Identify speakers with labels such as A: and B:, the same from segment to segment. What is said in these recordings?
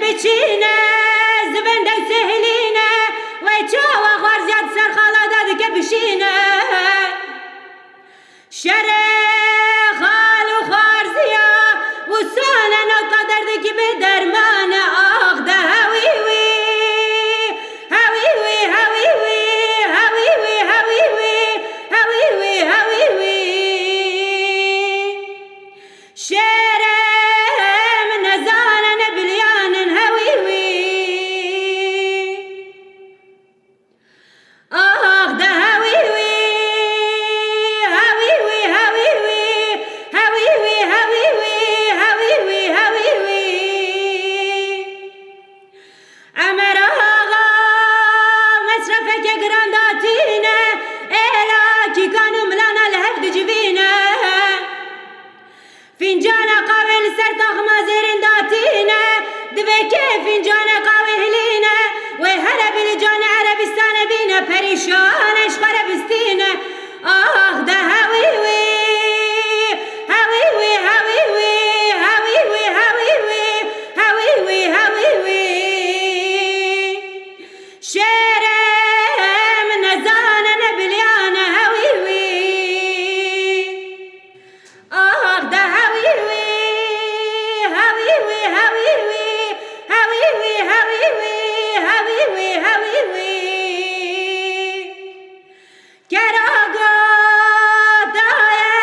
A: بچینه زبندک سهلینه و چاوا خوارزیاد سر خالا داد که بشینه شره خال و خوارزیا و سانه نقطه درد که به درمان آخ ده هوی وی هوی وی هوی وی هوی وی هوی وی هوی وی هوی وی شره من نزانه نبلیان هوی وی آخ ده هوی وی هوی وی هوی وی هوی وی هوی وی هوی وی هوی وی امر آقا مصرفه که گرانداتینه ایلا کی کانو ملانا لحفد جوینه فنجان قهوه لسر تاخما زیرین داتینه دوی که فنجان قهوه هلینه و هلا بلجان عربستان بینه پریشانش خربستینه آخ ده هوی وی هوی وی هوی وی هوی وی هوی وی هوی وی هوی وی شرم نزانه نبلیان هوی وی آخ ده هوی وی هوی وی هوی وی هوی وی هوی وی هوی وی هوی وی کراگا دایه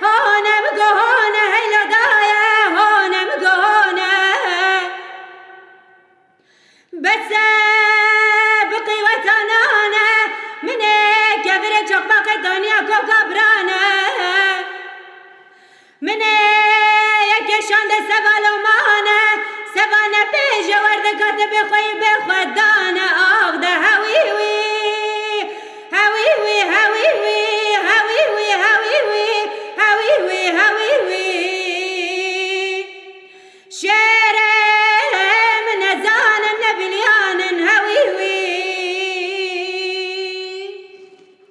A: هانم گهانه هیلا دایه هانم گهانه بسه